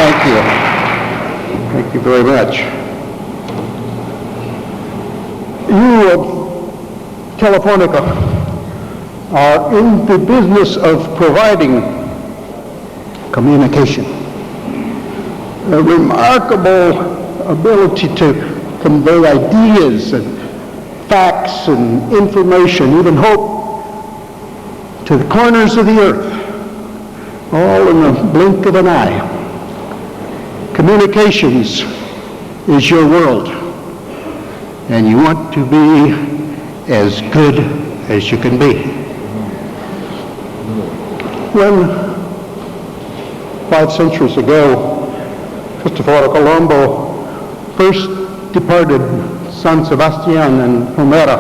Thank you. Thank you very much. You of Telefonica are in the business of providing communication. A remarkable ability to convey ideas and facts and information, even hope, to the corners of the earth, all in the blink of an eye. Communications is your world, and you want to be as good as you can be. When 5 centuries ago, Cristoforo Colombo first departed San Sebastian and Palmera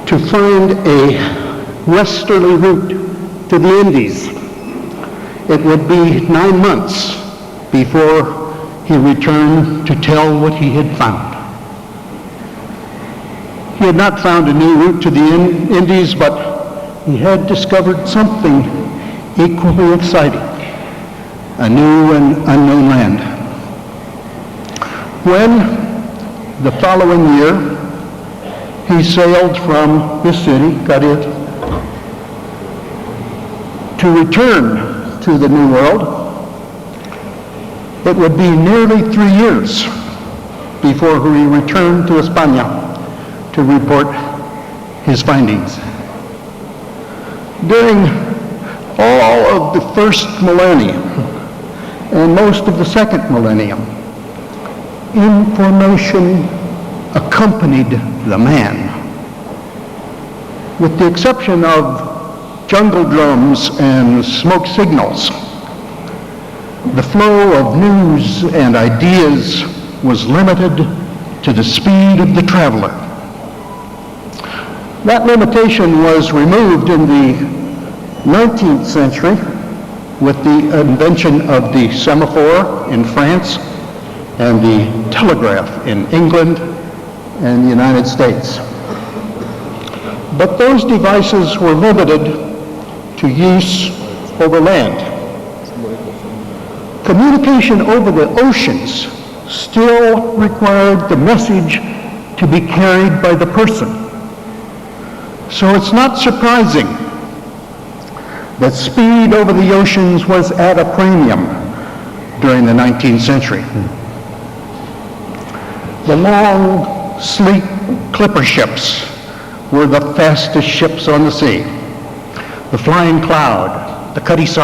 to find a westerly route to the Indies, it would be 9 months before he returned to tell what he had found. He had not found a new route to the Indies, but he had discovered something equally exciting, a new and unknown land. When, the following year, he sailed from this city, Cádiz, to return to the New World, it would be nearly 3 years before he returned to España to report his findings. During all of the first millennium and most of the second millennium, information accompanied the man. With the exception of jungle drums and smoke signals, the flow of news and ideas was limited to the speed of the traveler. That limitation was removed in the 19th century with the invention of the semaphore in France and the telegraph in England and the United States. But those devices were limited to use over land. Communication over the oceans still required the message to be carried by the person. So it's not surprising that speed over the oceans was at a premium during the 19th century. The long, sleek clipper ships were the fastest ships on the sea. The Flying Cloud, the CADIZ,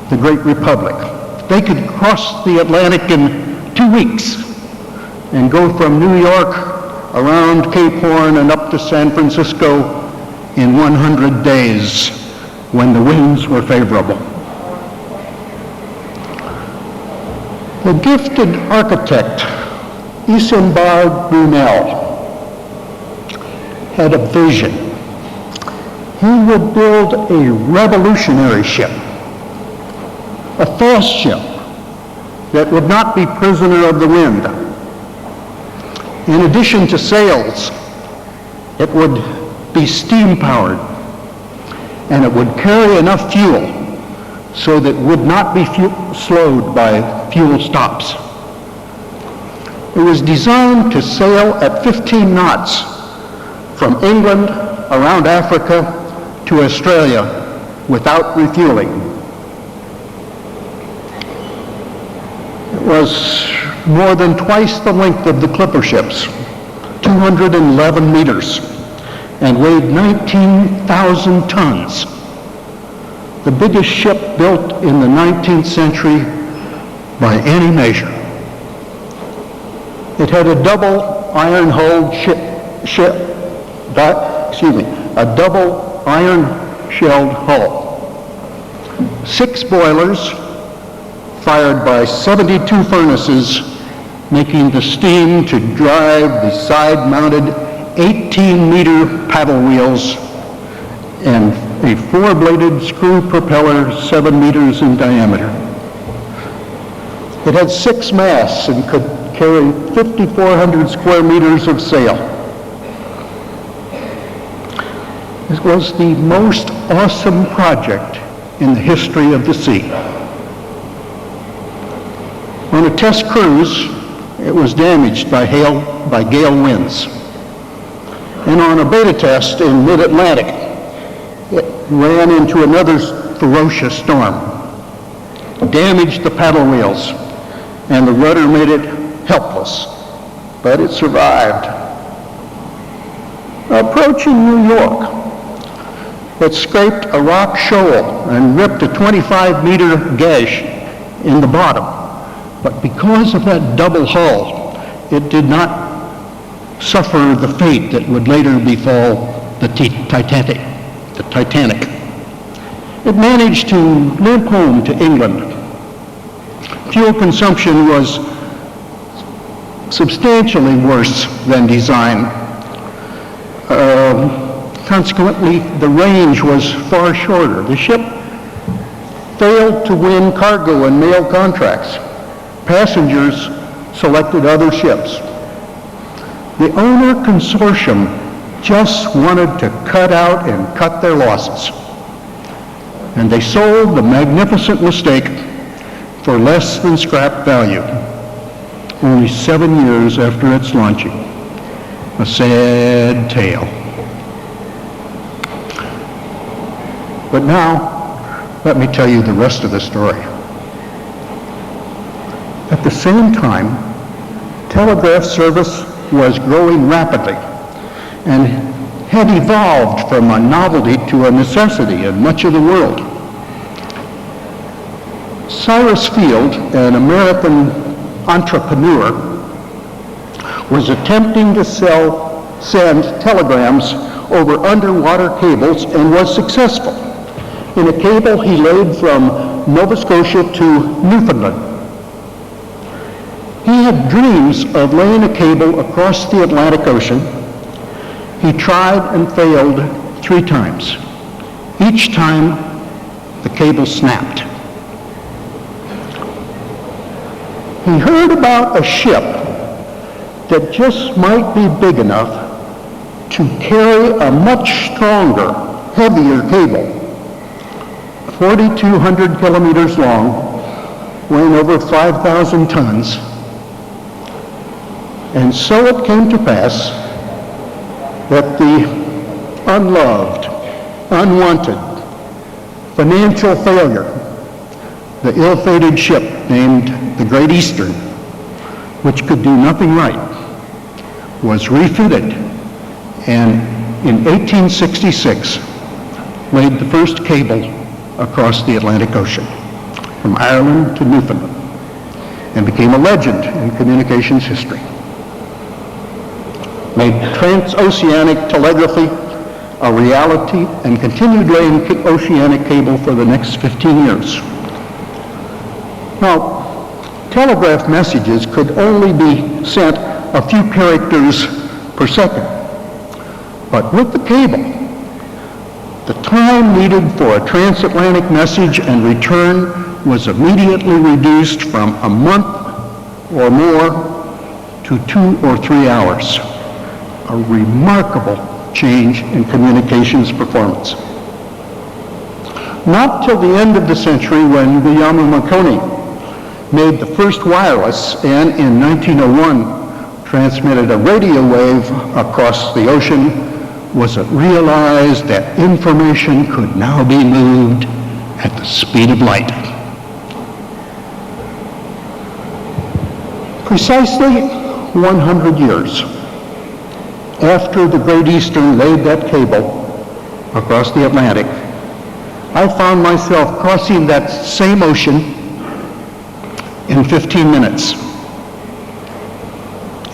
the Great Republic. They could cross the Atlantic in 2 weeks and go from New York around Cape Horn and up to San Francisco in 100 days when the winds were favorable. The gifted architect, Isambard Brunel, had a vision. He would build a revolutionary ship, a fast ship that would not be prisoner of the wind. In addition to sails, it would be steam-powered, and it would carry enough fuel so that it would not be slowed by fuel stops. It was designed to sail at 15 knots from England around Africa to Australia without refueling. It was more than twice the length of the clipper ships, 211 meters, and weighed 19,000 tons. The biggest ship built in the 19th century by any measure. It had a double iron-hulled a double iron-shelled hull. 6 boilers fired by 72 furnaces, making the steam to drive the side-mounted 18-meter paddle wheels and a 4-bladed screw propeller 7 meters in diameter. It had 6 masts and could carry 5,400 square meters of sail. It was the most awesome project in the history of the sea. On a test cruise, it was damaged by gale winds. And on a beta test in mid-Atlantic, it ran into another ferocious storm, damaged the paddle wheels, and the rudder made it helpless, but it survived. Approaching New York, it scraped a rock shoal and ripped a 25-meter gash in the bottom. But because of that double hull, it did not suffer the fate that would later befall the Titanic. It managed to limp home to England. Fuel consumption was substantially worse than design. Consequently, the range was far shorter. The ship failed to win cargo and mail contracts. Passengers selected other ships. The owner consortium just wanted to cut out and cut their losses. And they sold the magnificent mistake for less than scrap value, only 7 years after its launching. A sad tale. But now, let me tell you the rest of the story. At the same time, telegraph service was growing rapidly and had evolved from a novelty to a necessity in much of the world. Cyrus Field, an American entrepreneur, was attempting to send telegrams over underwater cables and was successful. In a cable he laid from Nova Scotia to Newfoundland. He had dreams of laying a cable across the Atlantic Ocean. He tried and failed 3 times. Each time, the cable snapped. He heard about a ship that just might be big enough to carry a much stronger, heavier cable, 4,200 kilometers long, weighing over 5,000 tons. And so it came to pass that the unloved, unwanted, financial failure, the ill-fated ship named the Great Eastern, which could do nothing right, was refitted and in 1866 laid the first cable across the Atlantic Ocean from Ireland to Newfoundland and became a legend in communications history. Made transoceanic telegraphy a reality and continued laying oceanic cable for the next 15 years. Now, telegraph messages could only be sent a few characters per second. But with the cable, the time needed for a transatlantic message and return was immediately reduced from a month or more to 2 or 3 hours. A remarkable change in communications performance. Not till the end of the century, when Guglielmo Marconi made the first wireless and in 1901 transmitted a radio wave across the ocean, was it realized that information could now be moved at the speed of light. Precisely 100 years after the Great Eastern laid that cable across the Atlantic, I found myself crossing that same ocean in 15 minutes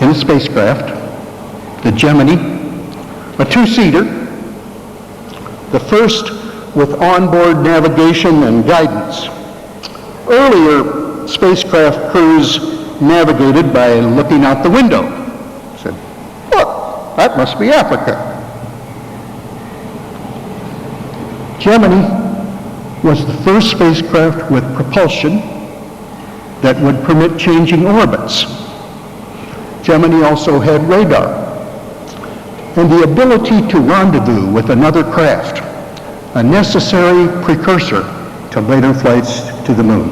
in a spacecraft, the Gemini, a 2-seater, the first with onboard navigation and guidance. Earlier spacecraft crews navigated by looking out the window. Said, look, that must be Africa. Gemini was the first spacecraft with propulsion that would permit changing orbits. Gemini also had radar and the ability to rendezvous with another craft, a necessary precursor to later flights to the moon.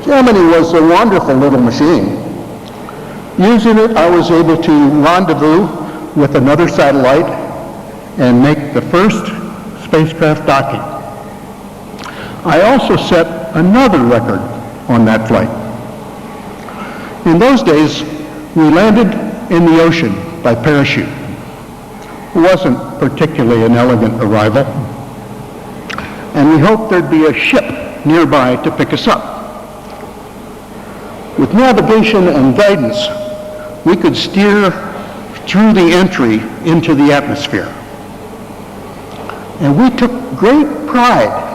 Gemini was a wonderful little machine. Using it, I was able to rendezvous with another satellite and make the first spacecraft docking. I also set another record on that flight. In those days, we landed in the ocean by parachute. It wasn't particularly an elegant arrival, and we hoped there'd be a ship nearby to pick us up. With navigation and guidance, we could steer through the entry into the atmosphere. And we took great pride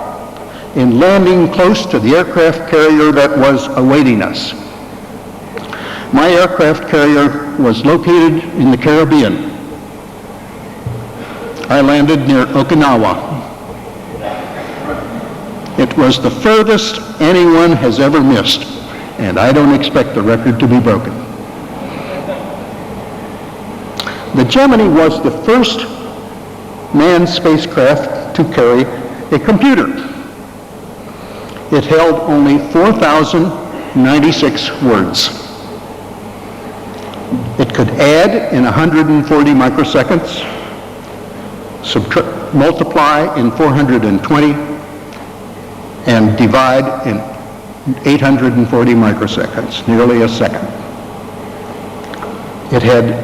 in landing close to the aircraft carrier that was awaiting us. My aircraft carrier was located in the Caribbean. I landed near Okinawa. It was the furthest anyone has ever missed, and I don't expect the record to be broken. The Gemini was the first manned spacecraft to carry a computer. It held only 4,096 words. It could add in 140 microseconds, multiply in 420, and divide in 840 microseconds, nearly a second. It had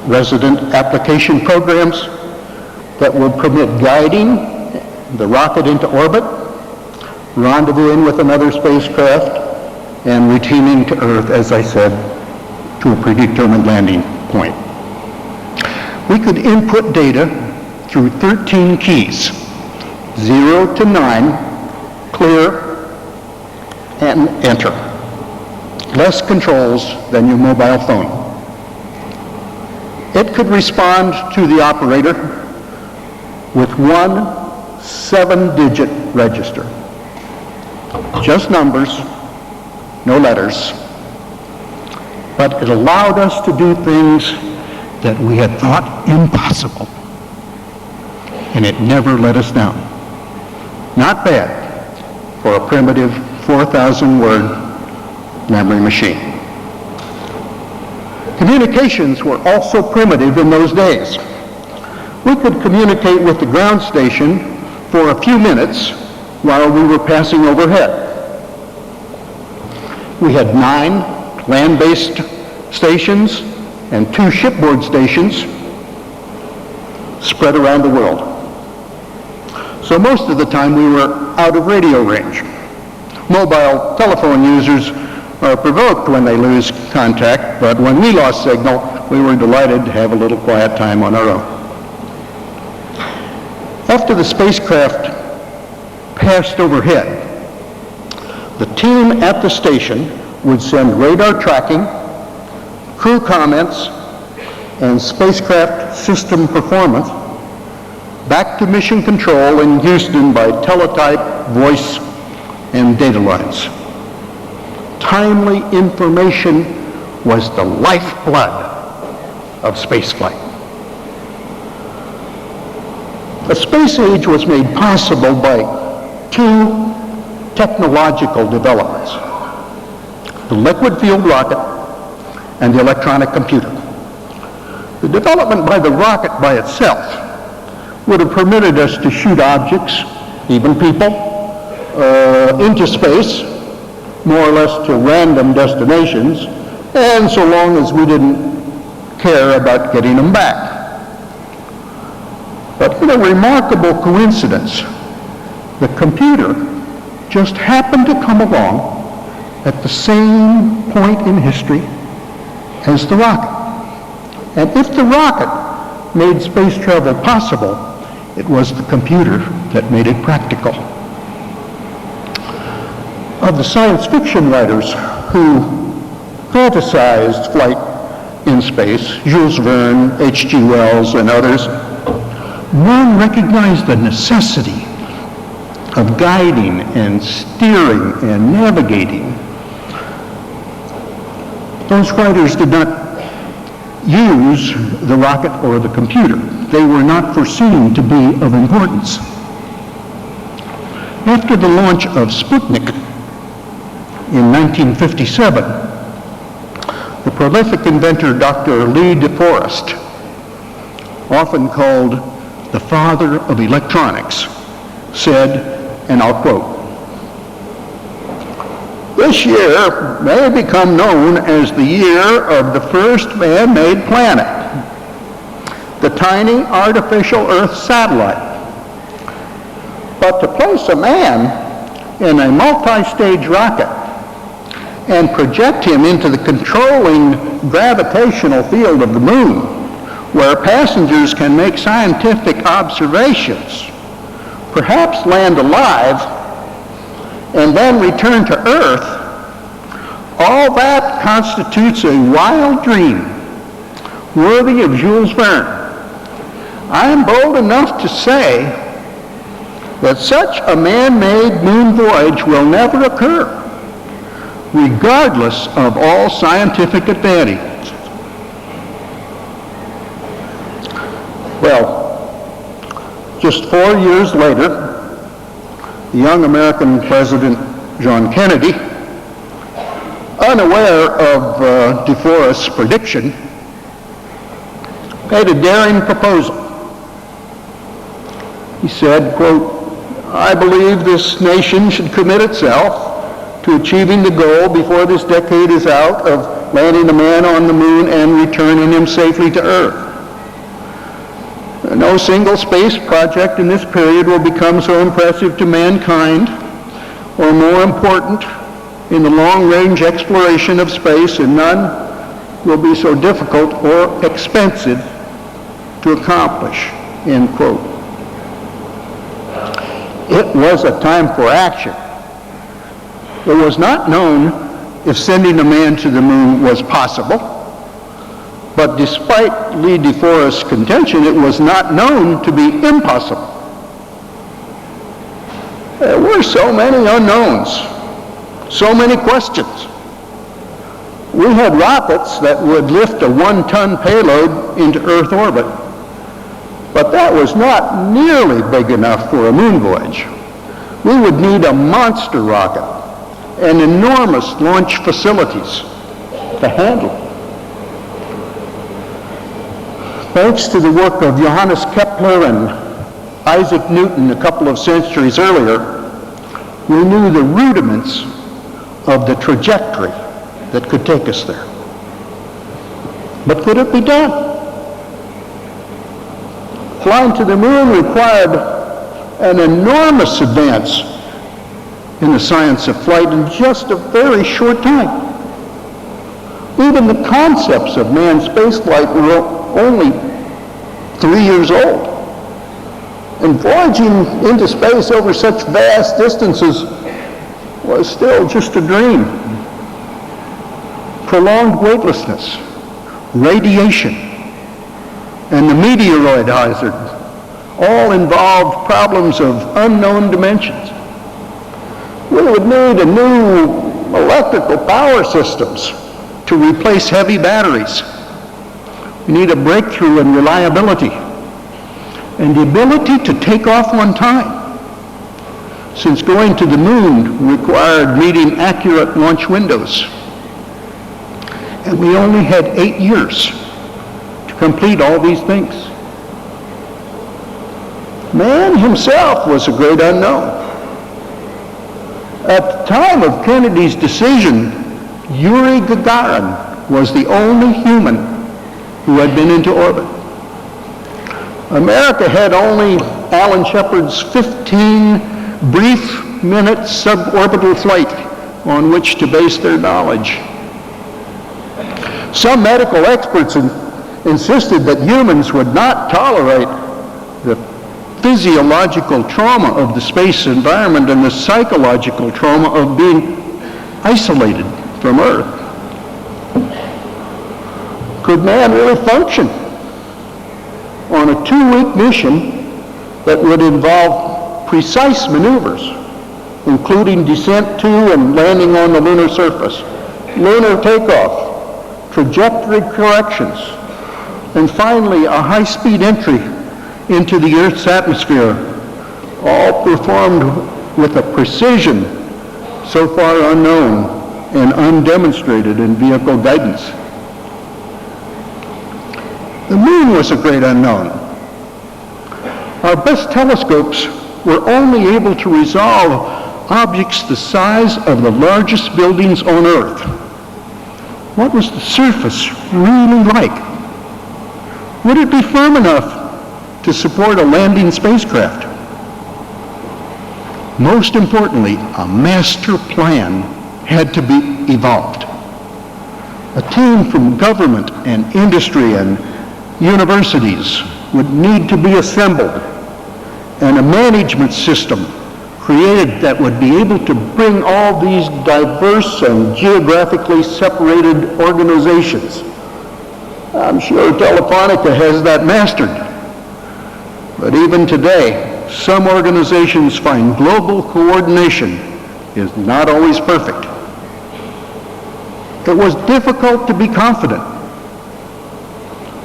resident application programs that would permit guiding the rocket into orbit, rendezvousing with another spacecraft, and returning to Earth, as I said, to a predetermined landing point. We could input data through 13 keys, 0 to 9, clear, and enter. Less controls than your mobile phone. It could respond to the operator with one 7-digit register. Just numbers, no letters. But it allowed us to do things that we had thought impossible. And it never let us down. Not bad for a primitive 4,000-word memory machine. Communications were also primitive in those days. We could communicate with the ground station for a few minutes while we were passing overhead. We had 9 land-based stations and 2 shipboard stations spread around the world. So most of the time we were out of radio range. Mobile telephone users are provoked when they lose contact, but when we lost signal, we were delighted to have a little quiet time on our own. After the spacecraft passed overhead, the team at the station would send radar tracking, crew comments, and spacecraft system performance back to mission control in Houston by teletype, voice, and data lines. Timely information was the lifeblood of spaceflight. The space age was made possible by 2 technological developments: the liquid fueled rocket and the electronic computer. The development by the rocket by itself would have permitted us to shoot objects, even people, into space, more or less to random destinations, and so long as we didn't care about getting them back. But in a remarkable coincidence, the computer just happened to come along at the same point in history as the rocket. And if the rocket made space travel possible, it was the computer that made it practical. Of the science fiction writers who fantasized flight in space, Jules Verne, H.G. Wells, and others, none recognized the necessity of guiding and steering and navigating. Those writers did not use the rocket or the computer. They were not foreseen to be of importance. After the launch of Sputnik in 1957, the prolific inventor Dr. Lee De Forest, often called the father of electronics, said, and I'll quote, "This year may become known as the year of the first man-made planet, the tiny artificial Earth satellite. But to place a man in a multi-stage rocket and project him into the controlling gravitational field of the moon, where passengers can make scientific observations, perhaps land alive, and then return to Earth, all that constitutes a wild dream worthy of Jules Verne. I am bold enough to say that such a man-made moon voyage will never occur, regardless of all scientific advantages." Well, just 4 years later, the young American President John Kennedy, unaware of De Forest's prediction, made a daring proposal. He said, quote, "I believe this nation should commit itself to achieving the goal before this decade is out of landing a man on the moon and returning him safely to Earth. No single space project in this period will become so impressive to mankind or more important in the long-range exploration of space, and none will be so difficult or expensive to accomplish," end quote. It was a time for action. It was not known if sending a man to the moon was possible, but despite Lee De Forest's contention, it was not known to be impossible. There were so many unknowns, so many questions. We had rockets that would lift a 1-ton payload into Earth orbit, but that was not nearly big enough for a moon voyage. We would need a monster rocket and enormous launch facilities to handle it. Thanks to the work of Johannes Kepler and Isaac Newton a couple of centuries earlier, we knew the rudiments of the trajectory that could take us there. But could it be done? Flying to the moon required an enormous advance in the science of flight in just a very short time. Even the concepts of manned spaceflight were only 3 years old. And voyaging into space over such vast distances was still just a dream. Prolonged weightlessness, radiation, and the meteoroid hazard all involved problems of unknown dimensions. We would need a new electrical power systems to replace heavy batteries. We need a breakthrough in reliability and the ability to take off on time, since going to the moon required meeting accurate launch windows. And we only had 8 years to complete all these things. Man himself was a great unknown. At the time of Kennedy's decision, Yuri Gagarin was the only human who had been into orbit. America had only Alan Shepard's 15 brief-minute suborbital flight on which to base their knowledge. Some medical experts insisted that humans would not tolerate the physiological trauma of the space environment and the psychological trauma of being isolated from Earth. Could man really function on a 2-week mission that would involve precise maneuvers, including descent to and landing on the lunar surface, lunar takeoff, trajectory corrections, and finally a high-speed entry into the Earth's atmosphere, all performed with a precision so far unknown and undemonstrated in vehicle guidance. The moon was a great unknown. Our best telescopes were only able to resolve objects the size of the largest buildings on Earth. What was the surface really like? Would it be firm enough to support a landing spacecraft? Most importantly, a master plan had to be evolved. A team from government and industry and universities would need to be assembled, and a management system created that would be able to bring all these diverse and geographically separated organizations. I'm sure Telefonica has that mastered. But even today, some organizations find global coordination is not always perfect. It was difficult to be confident.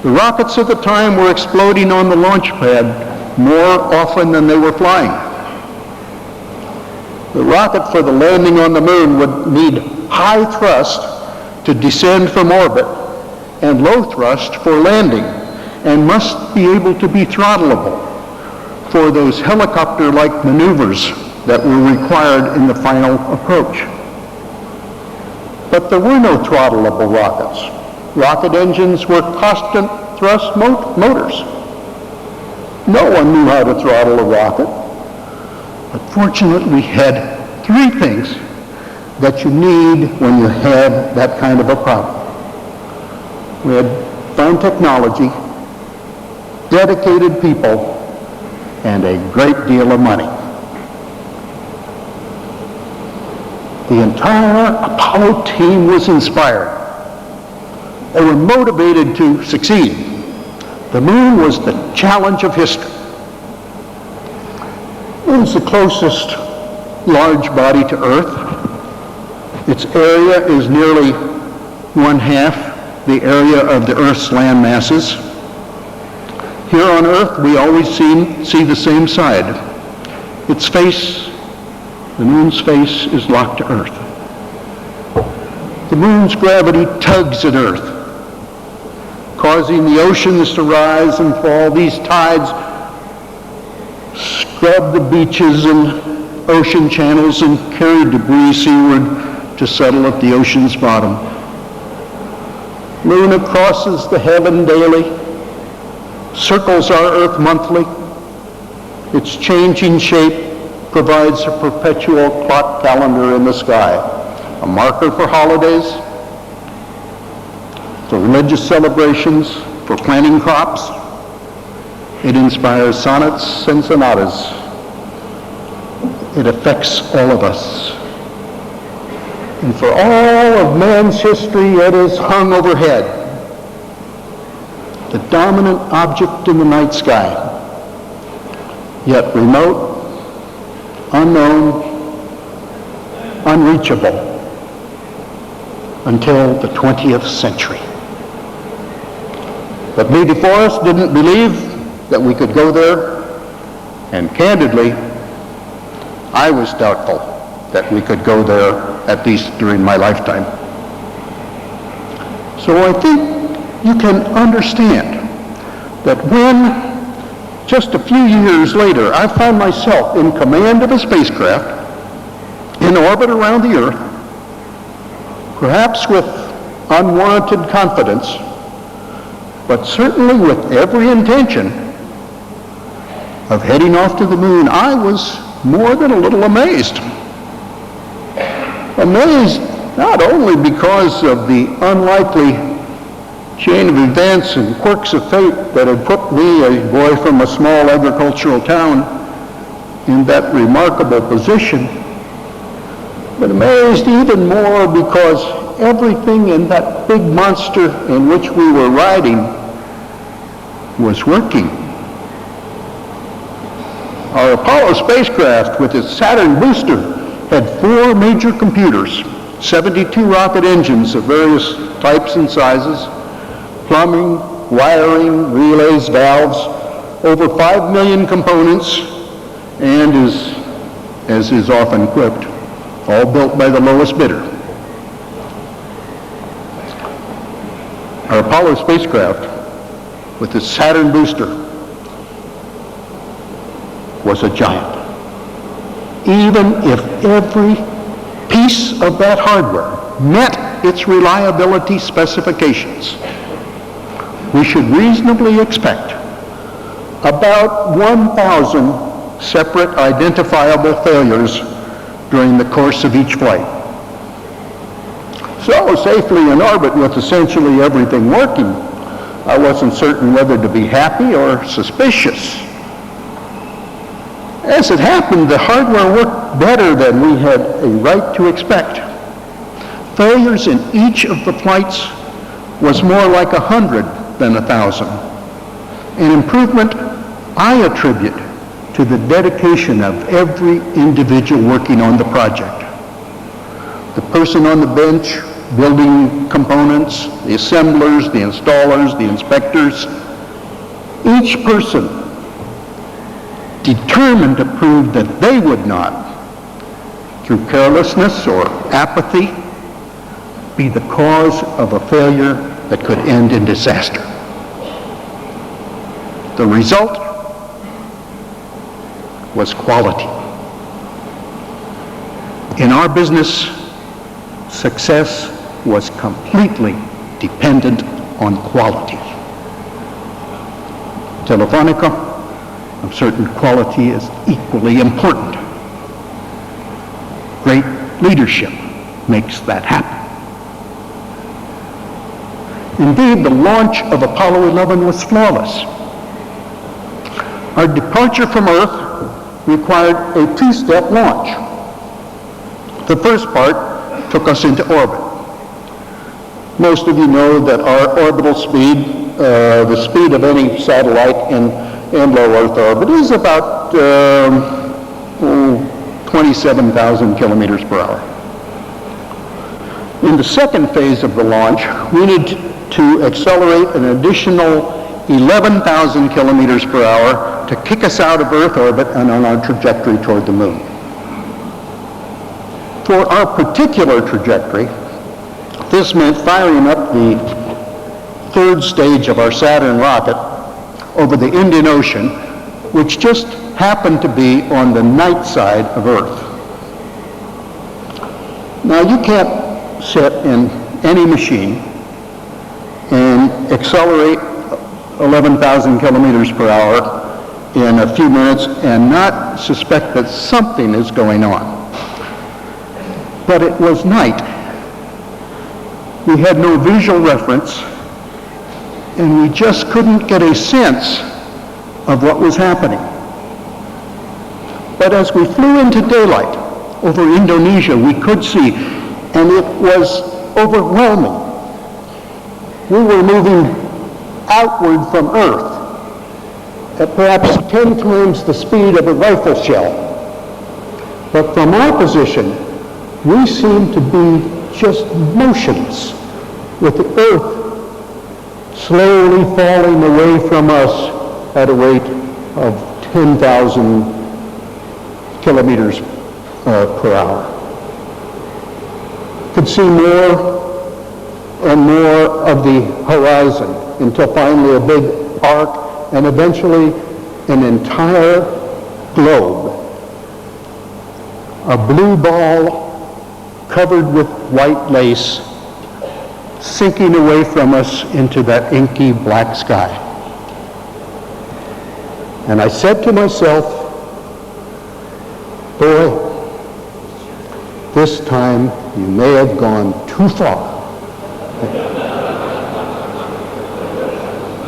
The rockets of the time were exploding on the launch pad more often than they were flying. The rocket for the landing on the moon would need high thrust to descend from orbit and low thrust for landing, and must be able to be throttleable for those helicopter-like maneuvers that were required in the final approach. But there were no throttleable rockets. Rocket engines were constant thrust motors. No one knew how to throttle a rocket. But fortunately, we had three things that you need when you have that kind of a problem. We had fine technology, dedicated people, and a great deal of money. The entire Apollo team was inspired. They were motivated to succeed. The moon was the challenge of history. It was the closest large body to Earth. Its area is nearly 1/2 the area of the Earth's land masses. Here on Earth, we always see the same side. Its face, the moon's face, is locked to Earth. The moon's gravity tugs at Earth, causing the oceans to rise and fall. These tides scrub the beaches and ocean channels and carry debris seaward to settle at the ocean's bottom. Luna crosses the heaven daily, circles our Earth monthly. Its changing shape provides a perpetual clock calendar in the sky, a marker for holidays, for religious celebrations, for planting crops. It inspires sonnets and sonatas. It affects all of us. And for all of man's history, it is hung overhead, the dominant object in the night sky, yet remote, unknown, unreachable, until the 20th century. But we before us didn't believe that we could go there, and candidly, I was doubtful that we could go there, at least during my lifetime. So I think you can understand that when, just a few years later, I found myself in command of a spacecraft in orbit around the Earth, perhaps with unwarranted confidence, but certainly with every intention of heading off to the moon, I was more than a little amazed. Amazed not only because of the unlikely chain of events and quirks of fate that had put me, a boy from a small agricultural town, in that remarkable position, but amazed even more because everything in that big monster in which we were riding was working. Our Apollo spacecraft, with its Saturn booster, had 4 major computers, 72 rocket engines of various types and sizes, plumbing, wiring, relays, valves, over 5 million components, and is as is often quipped, all built by the lowest bidder. Our Apollo spacecraft, with its Saturn booster, was a giant. Even if every piece of that hardware met its reliability specifications, we should reasonably expect about 1,000 separate identifiable failures during the course of each flight. So, safely in orbit with essentially everything working, I wasn't certain whether to be happy or suspicious. As it happened, the hardware worked better than we had a right to expect. Failures in each of the flights was more like 100 than 1,000. An improvement I attribute to the dedication of every individual working on the project. The person on the bench building components, the assemblers, the installers, the inspectors, each person determined to prove that they would not, through carelessness or apathy, be the cause of a failure that could end in disaster. The result was quality. In our business, success was completely dependent on quality. Telefónica, I'm certain quality is equally important. Great leadership makes that happen. Indeed, the launch of Apollo 11 was flawless. Our departure from Earth required a two-step launch. The first part took us into orbit. Most of you know that our orbital speed, the speed of any satellite in low Earth orbit, is about 27,000 kilometers per hour. In the second phase of the launch, we need to accelerate an additional 11,000 kilometers per hour to kick us out of Earth orbit and on our trajectory toward the moon. For our particular trajectory, this meant firing up the third stage of our Saturn rocket over the Indian Ocean, which just happened to be on the night side of Earth. Now, you can't sit in any machine and accelerate 11,000 kilometers per hour in a few minutes and not suspect that something is going on. But it was night. We had no visual reference, and we just couldn't get a sense of what was happening. But as we flew into daylight over Indonesia, we could see, and it was overwhelming. We were moving outward from Earth at perhaps 10 times the speed of a rifle shell. But from our position, we seemed to be just motionless, with the Earth slowly falling away from us at a rate of 10,000 kilometers per hour. Could see more and more of the horizon until finally a big arc and eventually an entire globe. A blue ball covered with white lace, sinking away from us into that inky black sky. And I said to myself, boy, this time you may have gone too far.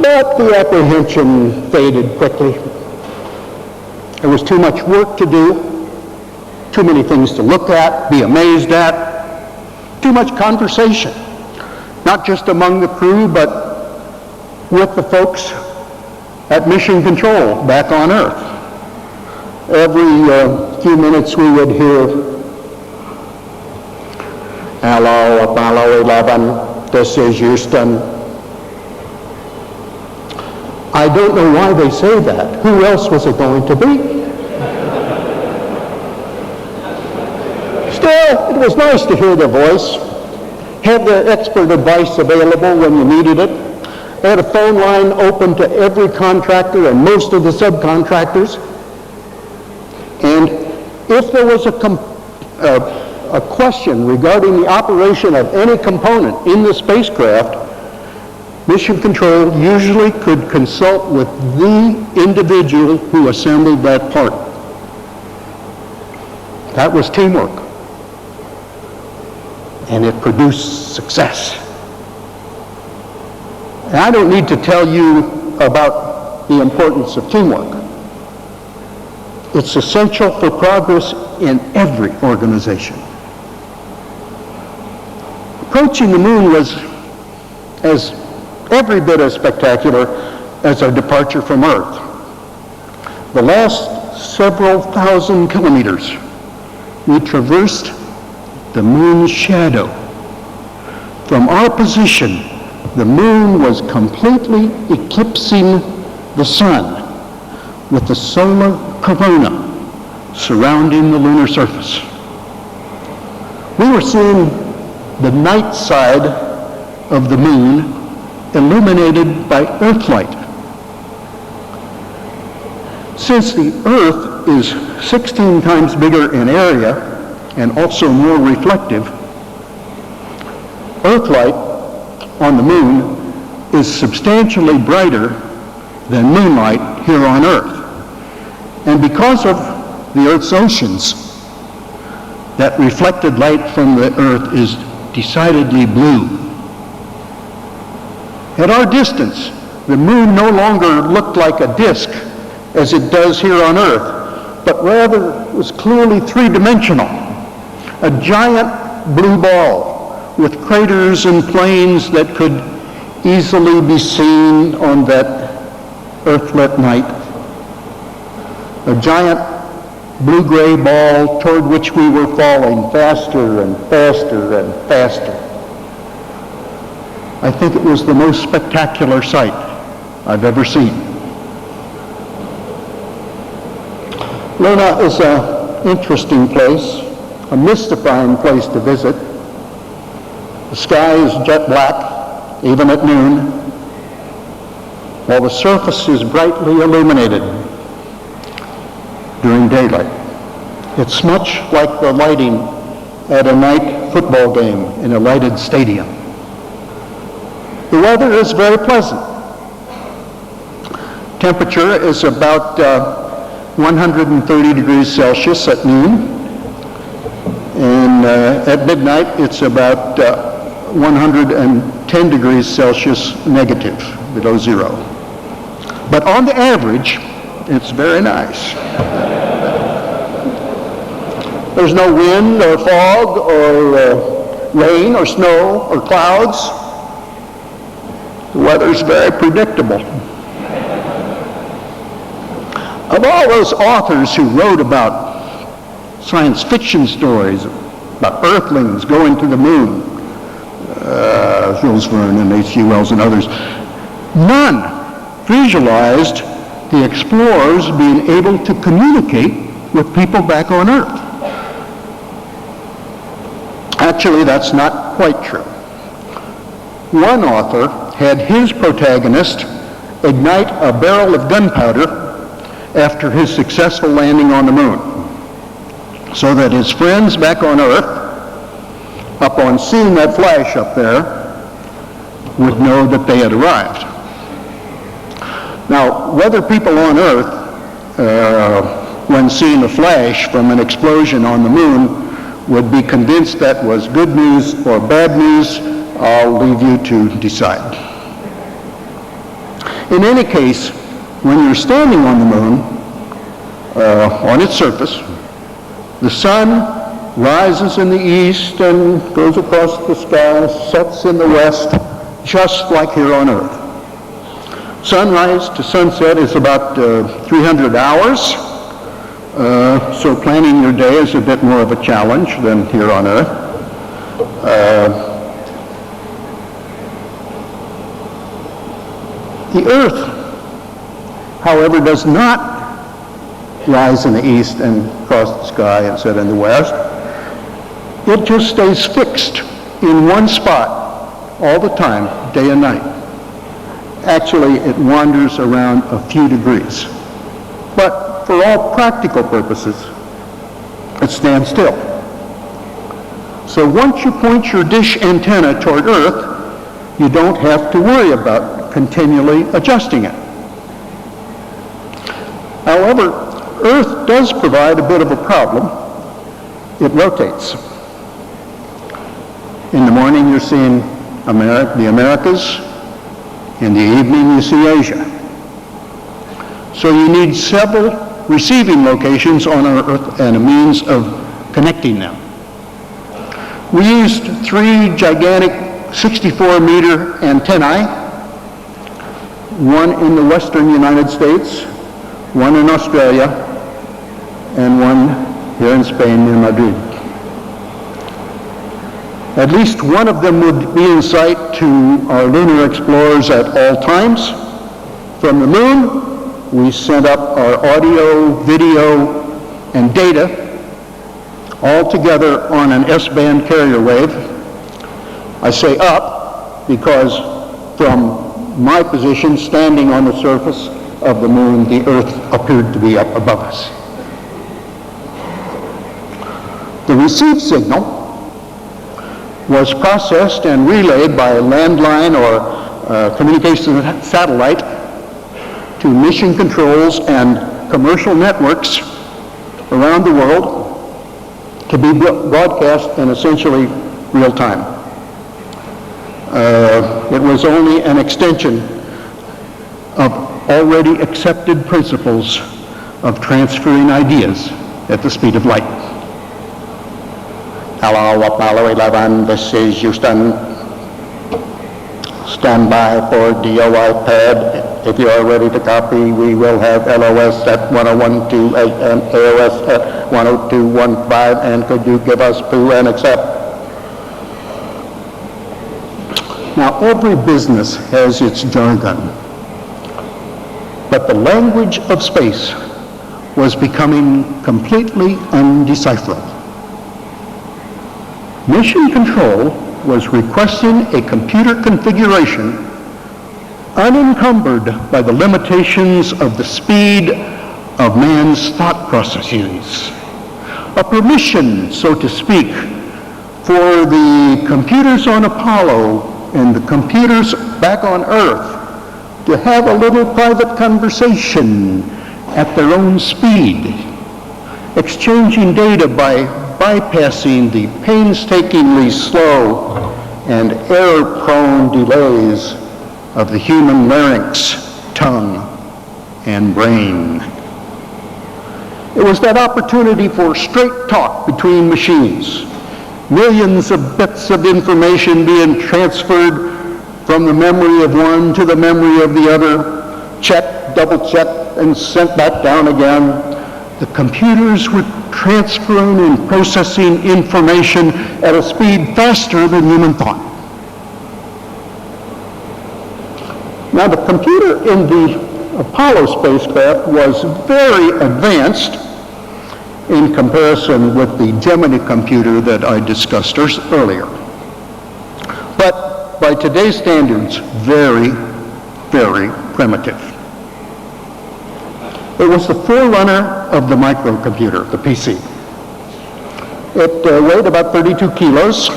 But the apprehension faded quickly. There was too much work to do, too many things to look at, be amazed at, too much conversation, not just among the crew, but with the folks at Mission Control back on Earth. Every few minutes we would hear, "Hello, Apollo 11, this is Houston." I don't know why they say that. Who else was it going to be? Still, it was nice to hear their voice, have their expert advice available when you needed it. They had a phone line open to every contractor and most of the subcontractors. And if there was a question regarding the operation of any component in the spacecraft, Mission Control usually could consult with the individual who assembled that part. That was teamwork. And it produced success. And I don't need to tell you about the importance of teamwork. It's essential for progress in every organization. Approaching the moon was as every bit as spectacular as our departure from Earth. The last several thousand kilometers, we traversed the moon's shadow. From our position, the moon was completely eclipsing the sun with the solar corona surrounding the lunar surface. We were seeing the night side of the moon illuminated by Earthlight. Since the Earth is 16 times bigger in area and also more reflective, Earthlight on the moon is substantially brighter than moonlight here on Earth. And because of the Earth's oceans, that reflected light from the Earth is decidedly blue. At our distance, the moon no longer looked like a disk as it does here on Earth, but rather was clearly three-dimensional, a giant blue ball with craters and plains that could easily be seen on that Earthlit night. A giant blue-gray ball toward which we were falling faster and faster and faster. I think it was the most spectacular sight I've ever seen. Luna is an interesting place, a mystifying place to visit. The sky is jet black, even at noon, while the surface is brightly illuminated during daylight. It's much like the lighting at a night football game in a lighted stadium. The weather is very pleasant. Temperature is about 130 degrees Celsius at noon, and at midnight it's about 110 degrees Celsius negative, below zero. But on the average, it's very nice. There's no wind or fog or rain or snow or clouds. The weather's very predictable. Of all those authors who wrote about science fiction stories, about earthlings going to the moon, Jules Verne and H.G. Wells and others, none visualized the explorers being able to communicate with people back on Earth. Actually, that's not quite true. One author had his protagonist ignite a barrel of gunpowder after his successful landing on the moon, so that his friends back on Earth, upon seeing that flash up there, would know that they had arrived. Now, whether people on Earth, when seeing a flash from an explosion on the moon, would be convinced that was good news or bad news, I'll leave you to decide. In any case, when you're standing on the moon, on its surface, the sun rises in the east and goes across the sky, sets in the west, just like here on Earth. Sunrise to sunset is about 300 hours, so planning your day is a bit more of a challenge than here on Earth. The Earth, however, does not rise in the east and cross the sky and set in the west. it just stays fixed in one spot all the time, day and night. Actually, it wanders around a few degrees. But for all practical purposes, it stands still. So once you point your dish antenna toward Earth, you don't have to worry about continually adjusting it. However, Earth does provide a bit of a problem. It rotates. In the morning you're seeing the Americas. In the evening you see Asia. So you need several receiving locations on our Earth and a means of connecting them. We used 3 gigantic 64-meter antennae, one in the western United States, one in Australia, and one here in Spain near Madrid. At least one of them would be in sight to our lunar explorers at all times. From the moon, we sent up our audio, video, and data all together on an S-band carrier wave. I say up because from my position, standing on the surface of the moon, the Earth appeared to be up above us. The received signal was processed and relayed by a landline or communication satellite to mission controls and commercial networks around the world to be broadcast in essentially real time. It was only an extension of already accepted principles of transferring ideas at the speed of light. Hello, Apollo 11, this is Houston. Stand by for DOI pad. If you are ready to copy, we will have LOS at 101.2 AM, AOS at 102.15, and could you give us poo and accept? Now, every business has its jargon, but the language of space was becoming completely undecipherable. Mission Control was requesting a computer configuration unencumbered by the limitations of the speed of man's thought processes. A permission, so to speak, for the computers on Apollo and the computers back on Earth to have a little private conversation at their own speed, exchanging data by bypassing the painstakingly slow and error-prone delays of the human larynx, tongue, and brain. It was that opportunity for straight talk between machines, millions of bits of information being transferred from the memory of one to the memory of the other, checked, double-checked, and sent back down again. The computers were transferring and processing information at a speed faster than human thought. Now, the computer in the Apollo spacecraft was very advanced in comparison with the Gemini computer that I discussed earlier. But by today's standards, very, very primitive. It was the forerunner of the microcomputer, the PC. It weighed about 32 kilos.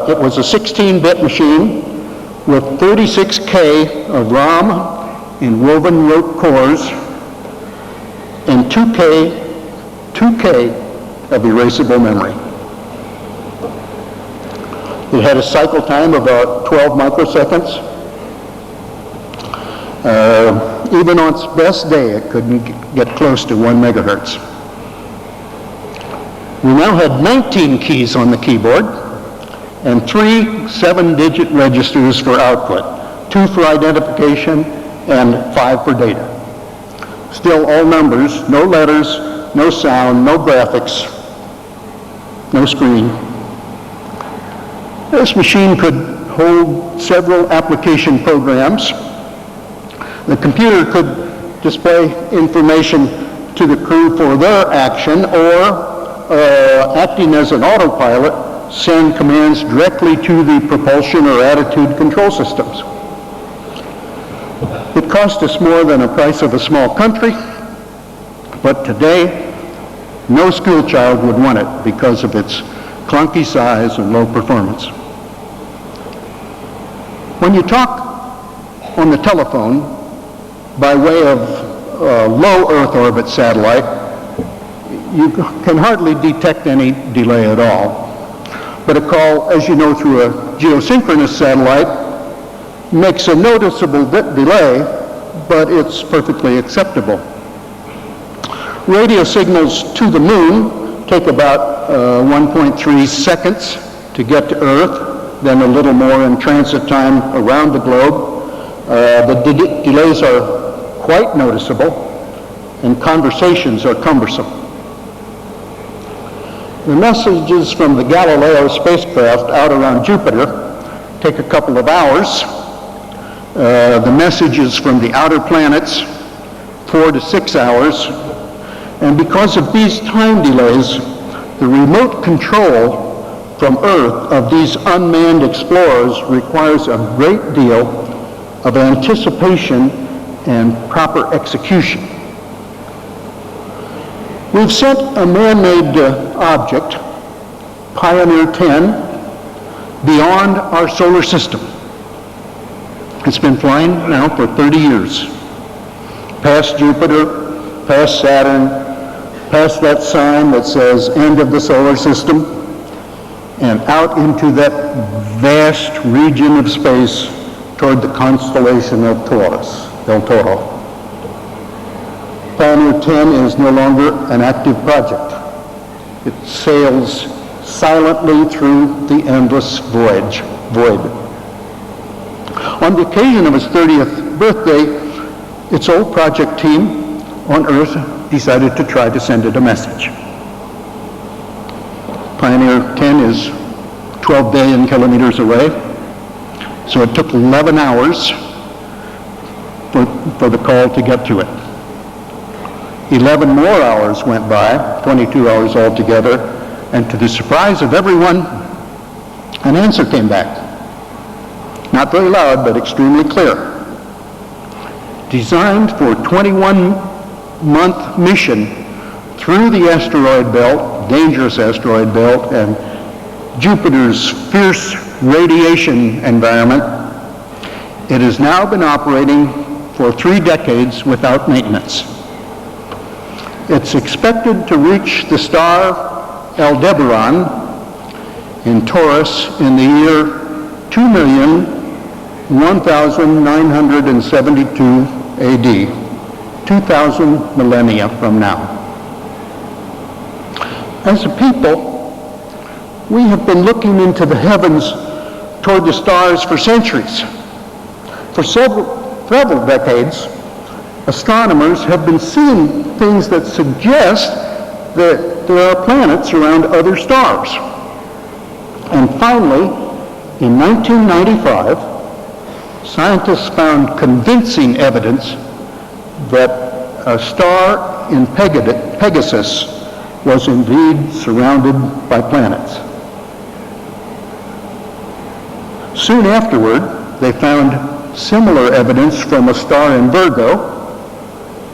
It was a 16-bit machine with 36K of ROM and woven rope cores and 2K of erasable memory. It had a cycle time of about 12 microseconds. Even on its best day, it couldn't get close to 1 megahertz. We now had 19 keys on the keyboard and 3 7-digit registers for output, 2 for identification and 5 for data. Still all numbers, no letters, no sound, no graphics, no screen. This machine could hold several application programs. The computer could display information to the crew for their action or acting as an autopilot, send commands directly to the propulsion or attitude control systems. It cost us more than the price of a small country, but today, no school child would want it because of its clunky size and low performance. When you talk on the telephone by way of low Earth orbit satellite, you can hardly detect any delay at all. But a call, as you know, through a geosynchronous satellite makes a noticeable delay, but it's perfectly acceptable. Radio signals to the moon take about 1.3 seconds to get to Earth, then a little more in transit time around the globe. The delays are quite noticeable, and conversations are cumbersome. The messages from the Galileo spacecraft out around Jupiter take a couple of hours. The messages from the outer planets, 4 to 6 hours. And because of these time delays, the remote control from Earth of these unmanned explorers requires a great deal of anticipation and proper execution. We've sent a man-made object, Pioneer 10, beyond our solar system. It's been flying now for 30 years, past Jupiter, past Saturn, past that sign that says end of the solar system, and out into that vast region of space toward the constellation of Taurus, del Toro. Pioneer 10 is no longer an active project. It sails silently through the endless void. On the occasion of its 30th birthday, its old project team on Earth decided to try to send it a message. Pioneer 10 is 12 billion kilometers away, so it took 11 hours for the call to get to it. 11 more hours went by, 22 hours altogether, and to the surprise of everyone, an answer came back. Not very loud, but extremely clear. Designed for a 21-month mission through the asteroid belt, dangerous asteroid belt, and Jupiter's fierce radiation environment, it has now been operating for 3 decades without maintenance. It's expected to reach the star Aldebaran in Taurus in the year 2,001,972 AD, 2,000 millennia from now. As a people, we have been looking into the heavens toward the stars for centuries. For several decades, astronomers have been seeing things that suggest that there are planets around other stars. And finally, in 1995, scientists found convincing evidence that a star in Pegasus was indeed surrounded by planets. Soon afterward, they found similar evidence from a star in Virgo,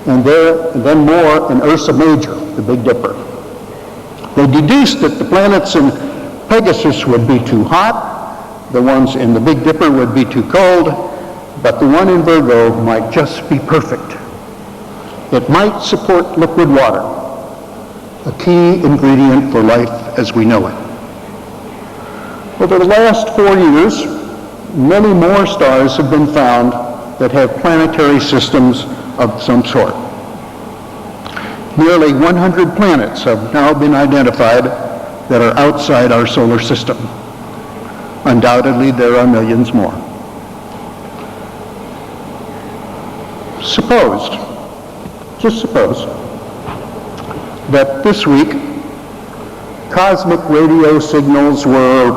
and then more in Ursa Major, the Big Dipper. They deduced that the planets in Pegasus would be too hot, the ones in the Big Dipper would be too cold, but the one in Virgo might just be perfect. It might support liquid water, a key ingredient for life as we know it. Over the last 4 years, many more stars have been found that have planetary systems of some sort. Nearly 100 planets have now been identified that are outside our solar system. Undoubtedly, there are millions more. Just suppose, that this week, cosmic radio signals were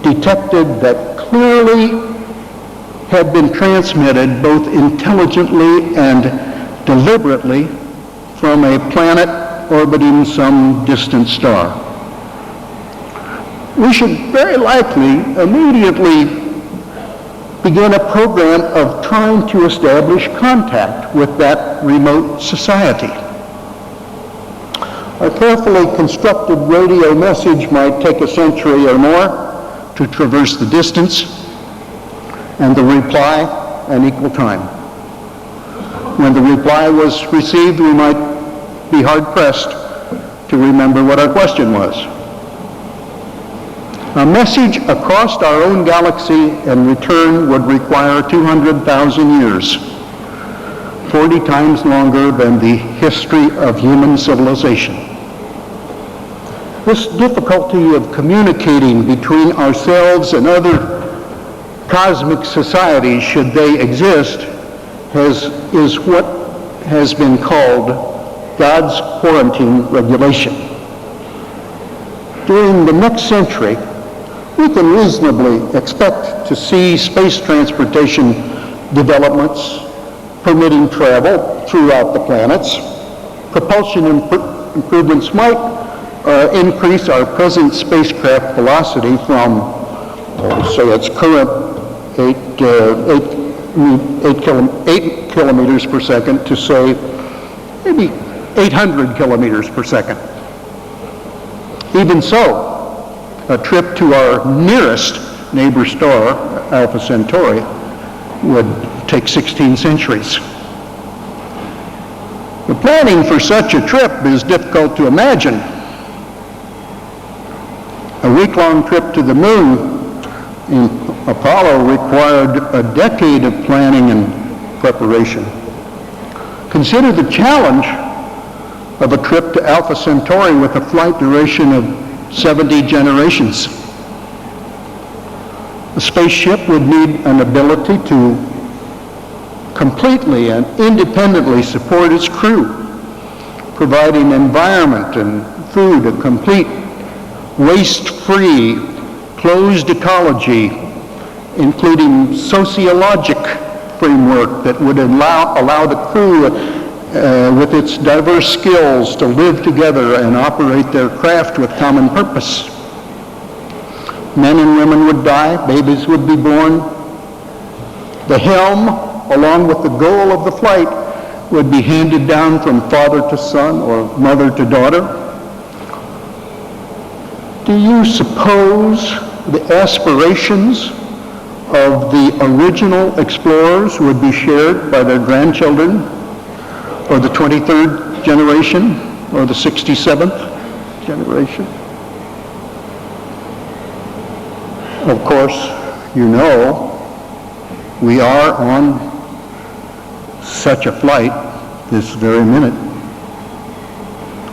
detected that clearly had been transmitted both intelligently and deliberately from a planet orbiting some distant star. We should very likely immediately begin a program of trying to establish contact with that remote society. A carefully constructed radio message might take a century or more to traverse the distance, and the reply an equal time. When the reply was received, we might be hard-pressed to remember what our question was. A message across our own galaxy and return would require 200,000 years, 40 times longer than the history of human civilization. This difficulty of communicating between ourselves and other cosmic societies, should they exist, is what has been called God's quarantine regulation. During the next century, we can reasonably expect to see space transportation developments permitting travel throughout the planets. Propulsion improvements might increase our present spacecraft velocity from, say, its current 8 kilometers per second to, say, maybe 800 kilometers per second. Even so, a trip to our nearest neighbor star, Alpha Centauri, would take 16 centuries. The planning for such a trip is difficult to imagine. A week-long trip to the moon in Apollo required a decade of planning and preparation. Consider the challenge of a trip to Alpha Centauri with a flight duration of 70 generations. The spaceship would need an ability to completely and independently support its crew, providing environment and food, a complete waste-free, closed ecology, including sociologic framework that would allow the crew with its diverse skills to live together and operate their craft with common purpose. Men and women would die, babies would be born. The helm, along with the goal of the flight, would be handed down from father to son or mother to daughter. Do you suppose the aspirations of the original explorers would be shared by their grandchildren, or the 23rd generation, or the 67th generation? Of course, you know, we are on such a flight this very minute.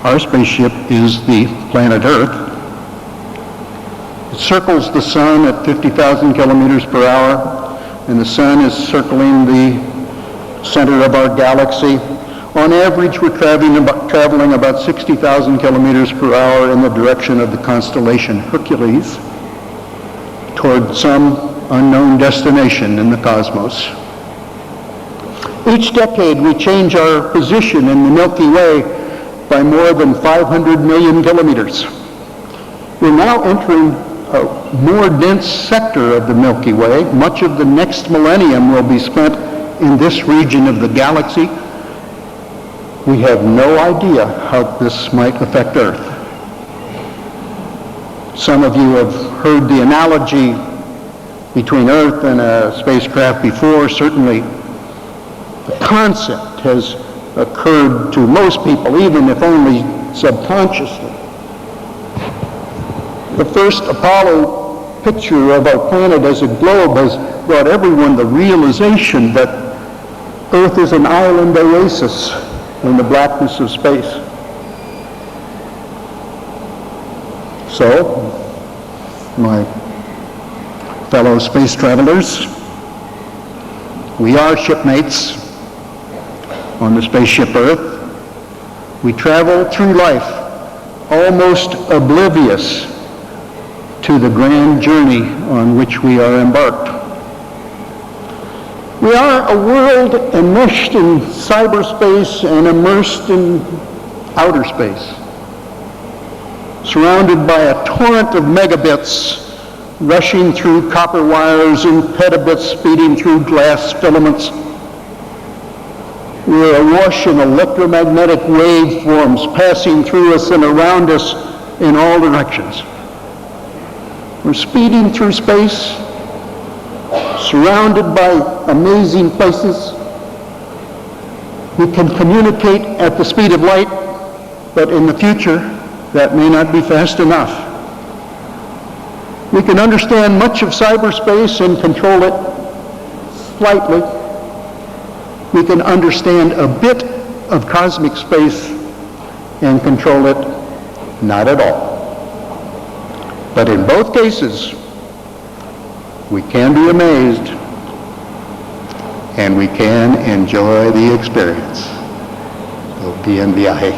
Our spaceship is the planet Earth. It circles the sun at 50,000 kilometers per hour, and the sun is circling the center of our galaxy. On average, we're traveling about 60,000 kilometers per hour in the direction of the constellation Hercules toward some unknown destination in the cosmos. Each decade, we change our position in the Milky Way by more than 500 million kilometers. We're now entering a more dense sector of the Milky Way. Much of the next millennium will be spent in this region of the galaxy. We have no idea how this might affect Earth. Some of you have heard the analogy between Earth and a spacecraft before. Certainly, the concept has occurred to most people, even if only subconsciously. The first Apollo picture of our planet as a globe has brought everyone the realization that Earth is an island oasis in the blackness of space. So, my fellow space travelers, we are shipmates on the spaceship Earth. We travel through life almost oblivious to the grand journey on which we are embarked. We are a world enmeshed in cyberspace and immersed in outer space, surrounded by a torrent of megabits rushing through copper wires and petabits speeding through glass filaments. We're awash in electromagnetic waveforms passing through us and around us in all directions. We're speeding through space, surrounded by amazing places. We can communicate at the speed of light, but in the future, that may not be fast enough. We can understand much of cyberspace and control it slightly. We can understand a bit of cosmic space and control it not at all. But in both cases, we can be amazed and we can enjoy the experience. Bien viaje.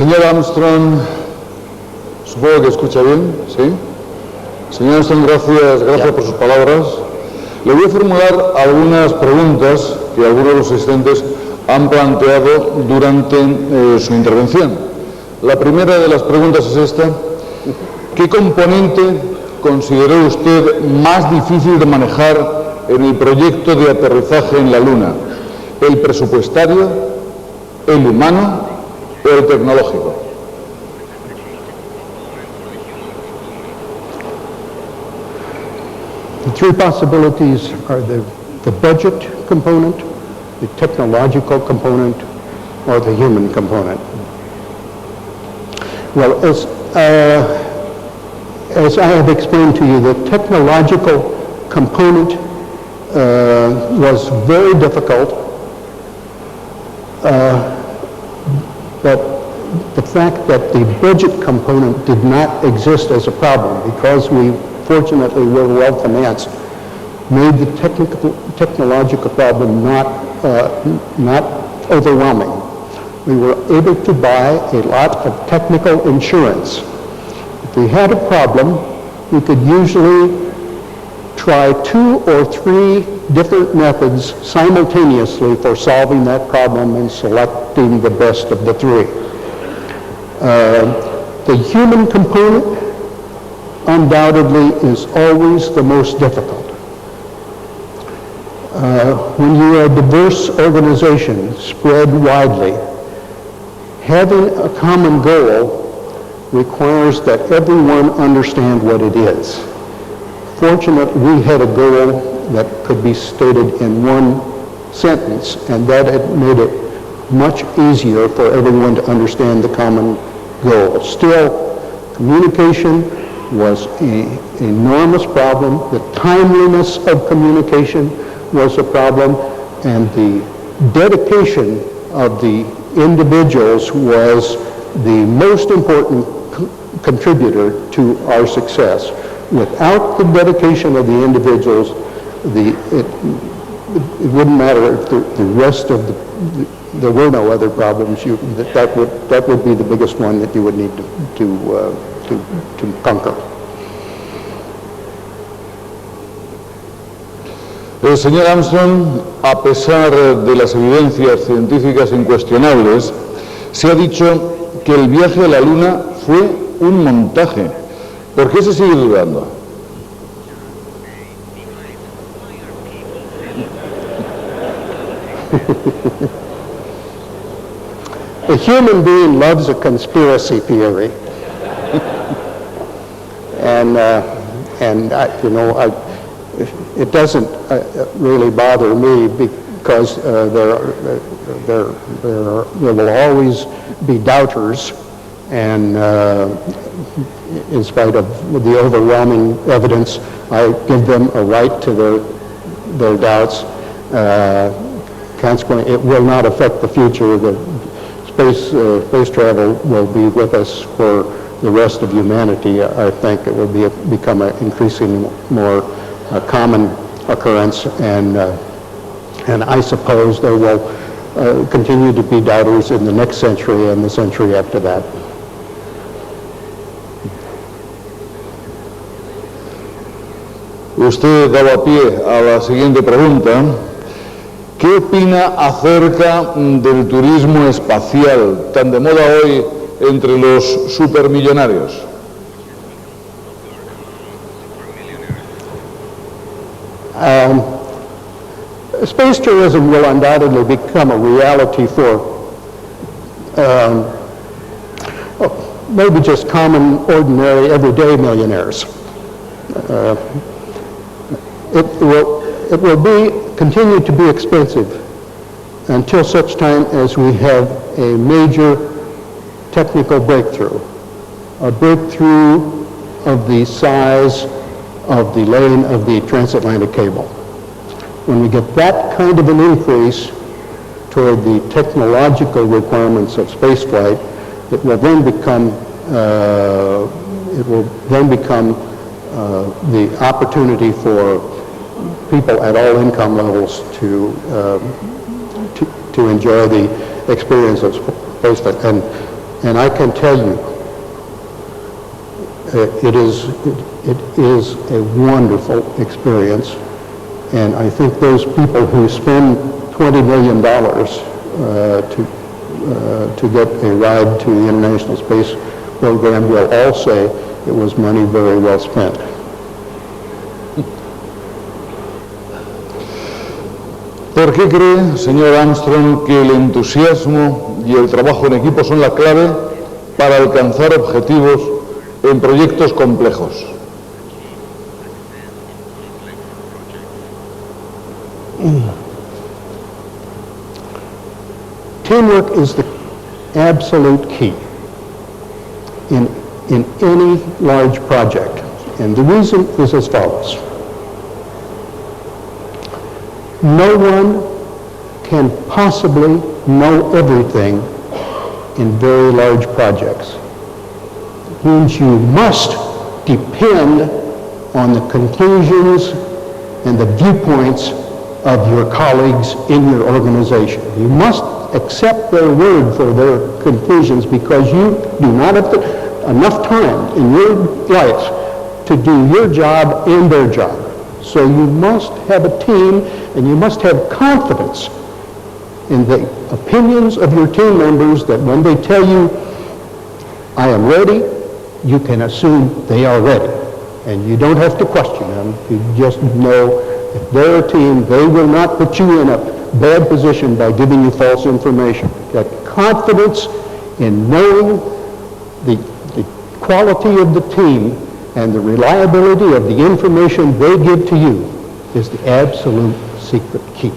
Señor Armstrong, supongo que escucha bien, ¿sí? Señor Armstrong, gracias por sus palabras. Le voy a formular algunas preguntas que algunos de los asistentes han planteado durante su intervención. La primera de las preguntas es esta. ¿Qué componente consideró usted más difícil de manejar en el proyecto de aterrizaje en la Luna? ¿El presupuestario, el humano o el tecnológico? The three possibilities are the budget component, the technological component, or the human component. Well, as I have explained to you, the technological component was very difficult. But the fact that the budget component did not exist as a problem, because we fortunately were well financed, made the technological problem not overwhelming. We were able to buy a lot of technical insurance. If we had a problem, we could usually try 2 or 3 different methods simultaneously for solving that problem and selecting the best of the 3. The human component undoubtedly is always the most difficult. When you're a diverse organization spread widely, having a common goal requires that everyone understand what it is. Fortunately, we had a goal that could be stated in one sentence, and that had made it much easier for everyone to understand the common goal. Still, communication was an enormous problem. The timeliness of communication was a problem, and the dedication of the individuals was the most important contributor to our success. Without the dedication of the individuals, it wouldn't matter if the rest of there were no other problems. That would be the biggest one that you would need to conquer. Señor Armstrong, a pesar de las evidencias científicas incuestionables, se ha dicho que el viaje a la Luna fue un montaje. ¿Por qué se sigue dudando? A human being loves a conspiracy theory, and it doesn't really bother me, because there will always be doubters, And in spite of the overwhelming evidence, I give them a right to their doubts. Consequently, it will not affect the future. The space travel will be with us for the rest of humanity. I think it will become an increasingly more common occurrence, and I suppose there will continue to be doubters in the next century and the century after that. Usted daba pie a la siguiente pregunta. ¿Qué opina acerca del turismo espacial, tan de moda hoy entre los supermillonarios? Space tourism will undoubtedly become a reality for maybe just common, ordinary, everyday millionaires. It will continue to be expensive until such time as we have a major technical breakthrough, a breakthrough of the size of the laying of the transatlantic cable. When we get that kind of an increase toward the technological requirements of spaceflight, it will then become the opportunity for people at all income levels to enjoy the experience of spaceflight. And I can tell you, it is a wonderful experience. And I think those people who spend $20 million to get a ride to the International Space Program will all say it was money very well spent. ¿Por qué cree, señor Armstrong, que el entusiasmo y el trabajo en equipo son la clave para alcanzar objetivos en proyectos complejos? Teamwork is the absolute key in any large project. And the reason is as follows. No one can possibly know everything in very large projects. It means you must depend on the conclusions and the viewpoints of your colleagues in your organization. You must accept their word for their conclusions because you do not have enough time in your life to do your job and their job. So you must have a team, and you must have confidence in the opinions of your team members that when they tell you, I am ready, you can assume they are ready. And you don't have to question them. You just know if they're a team, they will not put you in a bad position by giving you false information. That confidence in knowing the quality of the team and the reliability of the information they give to you is the absolute secret key.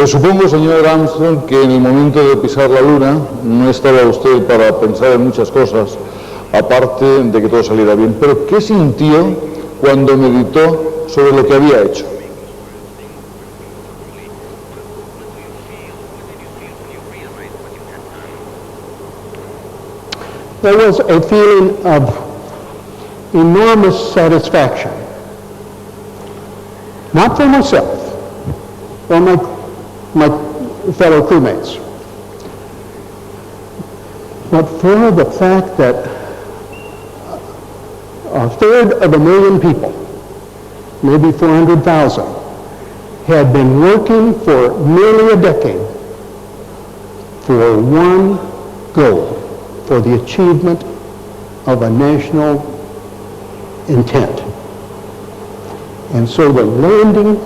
Supongo, señor Armstrong, que en el momento de pisar la Luna no estaba usted para pensar en muchas cosas, aparte de que todo saliera bien. Pero, ¿qué sintió cuando meditó sobre lo que había hecho? There was a feeling of enormous satisfaction, not for myself or my fellow crewmates, but for the fact that 250,000 people, maybe 400,000, had been working for nearly a decade for one goal, for the achievement of a national intent. And so the landing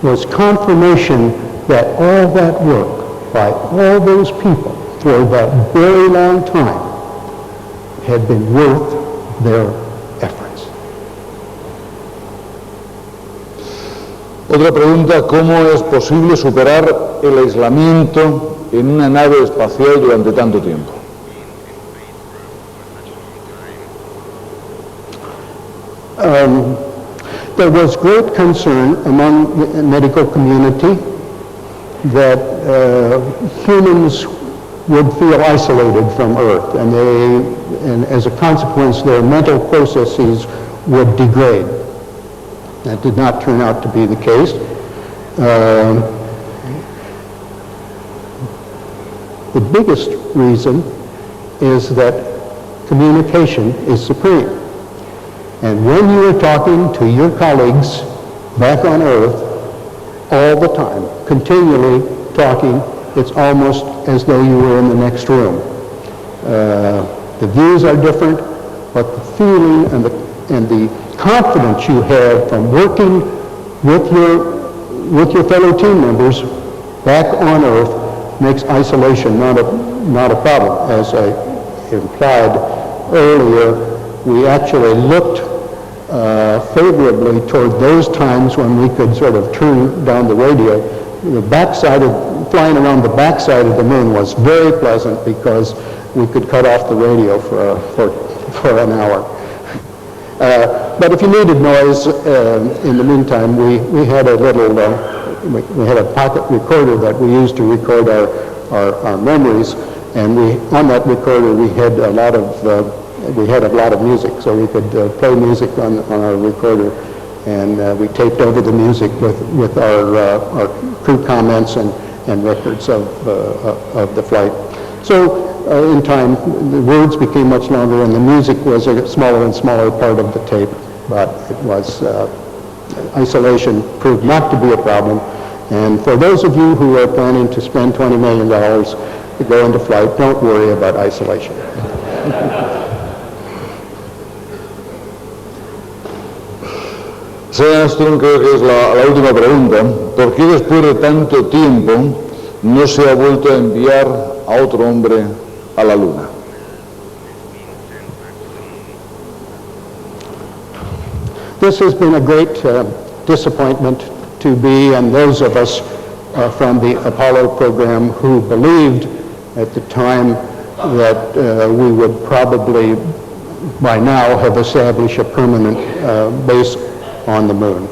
was confirmation that all that work by all those people for that very long time had been worth their efforts. Otra pregunta, ¿cómo es posible superar el aislamiento en una nave espacial durante tanto tiempo? There was great concern among the medical community that humans would feel isolated from Earth, and as a consequence, their mental processes would degrade. That did not turn out to be the case. The biggest reason is that communication is supreme. And when you are talking to your colleagues back on Earth all the time, continually talking, it's almost as though you were in the next room. The views are different, but the feeling and the confidence you have from working with your fellow team members back on Earth makes isolation not a problem. As I implied earlier, we actually looked favorably toward those times when we could sort of turn down the radio. Flying around the backside of the moon was very pleasant because we could cut off the radio for an hour. But if you needed noise in the meantime, we had a little we had a pocket recorder that we used to record our memories, and on that recorder we had a lot of music, so we could play music on our recorder, and we taped over the music with our crew comments and records of the flight. So in time, the words became much longer, and the music was a smaller and smaller part of the tape, but it was isolation proved not to be a problem. And for those of you who are planning to spend $20 million to go into flight, don't worry about isolation. Señor Armstrong, creo que es la última pregunta. ¿Por qué después de tanto tiempo no se ha vuelto a enviar a otro hombre a la Luna? This has been a great disappointment to me and those of us from the Apollo program who believed at the time that we would probably by now have established a permanent base on the moon.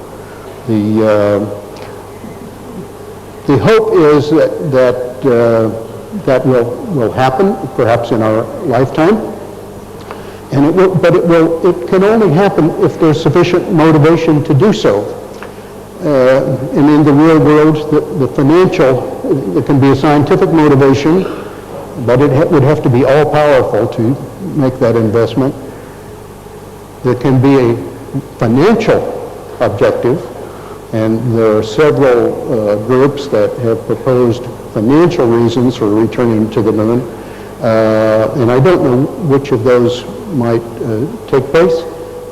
The hope is that will happen, perhaps in our lifetime, and it can only happen if there's sufficient motivation to do so. And in the real world, the financial, there can be a scientific motivation, but it would have to be all-powerful to make that investment. There can be a financial objective, and there are several groups that have proposed financial reasons for returning to the moon, and I don't know which of those might take place,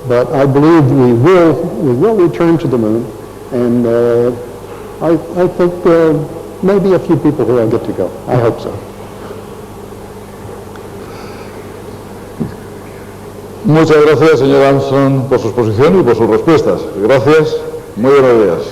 but I believe we will return to the moon, and I think maybe a few people who will get to go. I hope so. Muchas gracias, señor Armstrong, por su exposición y por sus respuestas. Gracias. Muy buenos días.